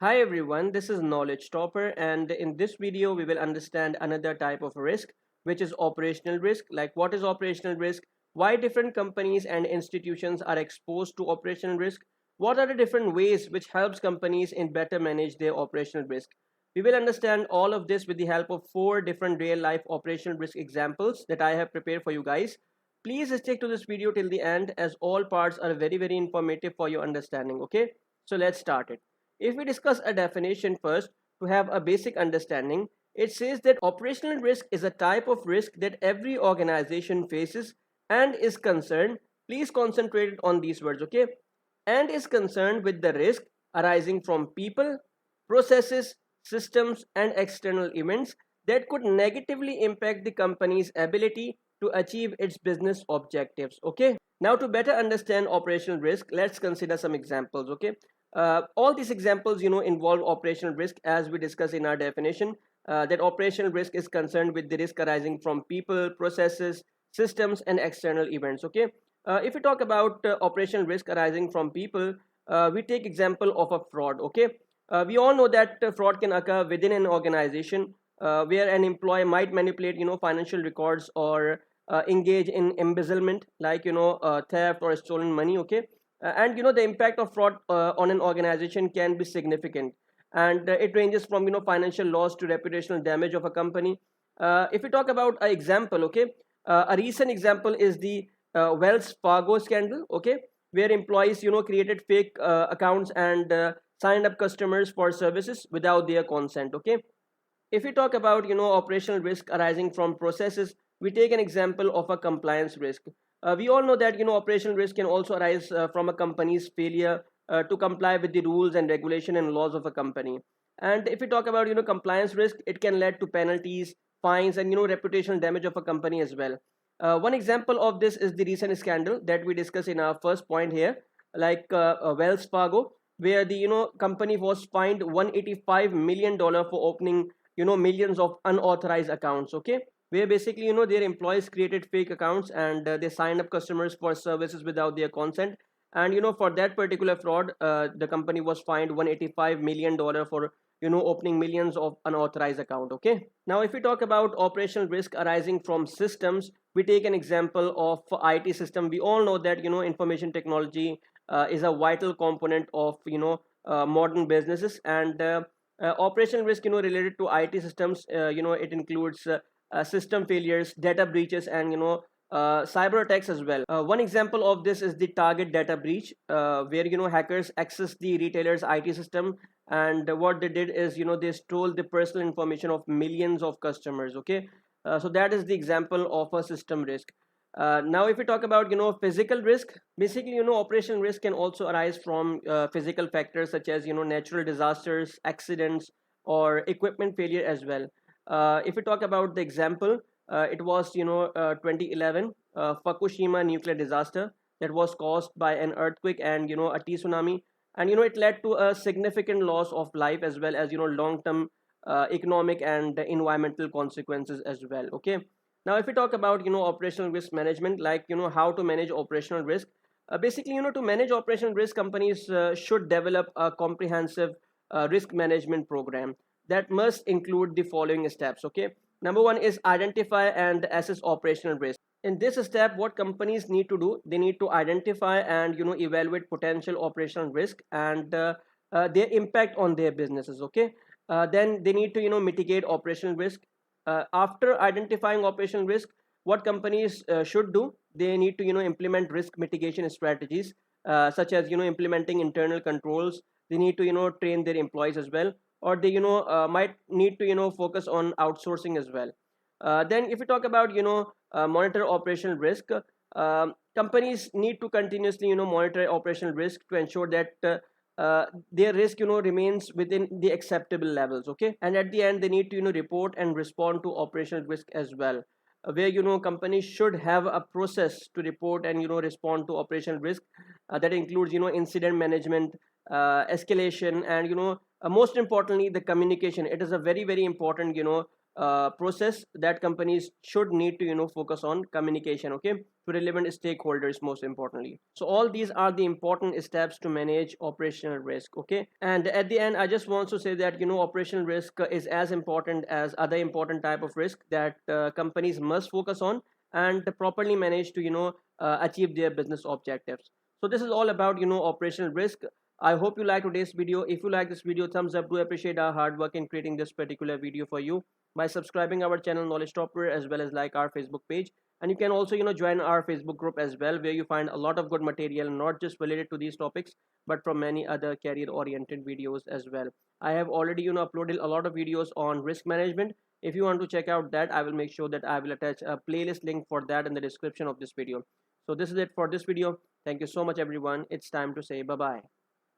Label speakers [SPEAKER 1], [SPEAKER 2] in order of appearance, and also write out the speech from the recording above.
[SPEAKER 1] Hi everyone, this is Knowledge Topper, and in this video we will understand another type of risk, which is operational risk. Like, what is operational risk, why different companies and institutions are exposed to operational risk, what are the different ways which helps companies in better manage their operational risk. We will understand all of this with the help of four different real life operational risk examples that I have prepared for you guys. Please stick to this video till the end, as all parts are very informative for your understanding. Okay, so let's start it. If we discuss a definition first to have a basic understanding, it says that operational risk is a type of risk that every organization faces and is concerned. Please concentrate on these words, okay? And is concerned with the risk arising from people, processes, systems, and external events that could negatively impact the company's ability to achieve its business objectives. Okay, now to better understand operational risk, let's consider some examples. Okay, all these examples involve operational risk, as we discussed in our definition, that operational risk is concerned with the risk arising from people, processes, systems, and external events. Okay, if we talk about operational risk arising from people, we take example of a fraud. Okay, we all know that fraud can occur within an organization, where an employee might manipulate financial records, or engage in embezzlement, like theft or stolen money. Okay, and the impact of fraud on an organization can be significant, and it ranges from financial loss to reputational damage of a company. If we talk about an example, okay, a recent example is the Wells Fargo scandal. Okay, where employees created fake accounts and signed up customers for services without their consent. Okay, if we talk about operational risk arising from processes, we take an example of a compliance risk. We all know that operational risk can also arise from a company's failure to comply with the rules and regulation and laws of a company. And if we talk about compliance risk, it can lead to penalties, fines, and reputational damage of a company as well. One example of this is the recent scandal that we discussed in our first point here, like Wells Fargo, where the company was fined $185 million for opening millions of unauthorized accounts. Okay, where basically their employees created fake accounts and they signed up customers for services without their consent. And for that particular fraud, the company was fined $185 million for opening millions of unauthorized account. Okay, now if we talk about operational risk arising from systems, we take an example of IT system. We all know that information technology is a vital component of modern businesses, and operational risk related to IT systems, it includes system failures, data breaches, and cyber attacks as well. One example of this is the Target data breach, where hackers access the retailer's IT system, and what they did is they stole the personal information of millions of customers. Okay, so that is the example of a system risk. Now if we talk about physical risk, basically operational risk can also arise from physical factors such as natural disasters, accidents, or equipment failure as well. If we talk about the example, it was 2011 Fukushima nuclear disaster that was caused by an earthquake and a tsunami, and it led to a significant loss of life, as well as long term economic and environmental consequences as well. Okay, now if we talk about operational risk management, like how to manage operational risk, basically to manage operational risk, companies should develop a comprehensive risk management program that must include the following steps. Okay, number one is identify and assess operational risk. In this step, what companies need to do, they need to identify and evaluate potential operational risk and their impact on their businesses. Okay, then they need to mitigate operational risk. After identifying operational risk, what companies should do, they need to implement risk mitigation strategies, such as implementing internal controls. They need to train their employees as well, or they might need to focus on outsourcing as well. Then if we talk about monitor operational risk, companies need to continuously monitor operational risk to ensure that their risk remains within the acceptable levels. Okay, and at the end they need to report and respond to operational risk as well, where companies should have a process to report and respond to operational risk, that includes incident management, escalation, and most importantly the communication. It is a very important process that companies should need to focus on communication, okay, to relevant stakeholders most importantly. So all these are the important steps to manage operational risk, okay. And at the end, I just want to say that operational risk is as important as other important type of risk that companies must focus on and properly manage to achieve their business objectives. So this is all about operational risk. I hope you like today's video. If you like this video, thumbs up. Do appreciate our hard work in creating this particular video for you by subscribing our channel Knowledge Topper, as well as like our Facebook page. And you can also join our Facebook group as well, where you find a lot of good material, not just related to these topics, but from many other career oriented videos as well. I have already uploaded a lot of videos on risk management. If you want to check out that, I will make sure that I will attach a playlist link for that in the description of this video. So this is it for this video. Thank you so much everyone. It's time to say bye bye.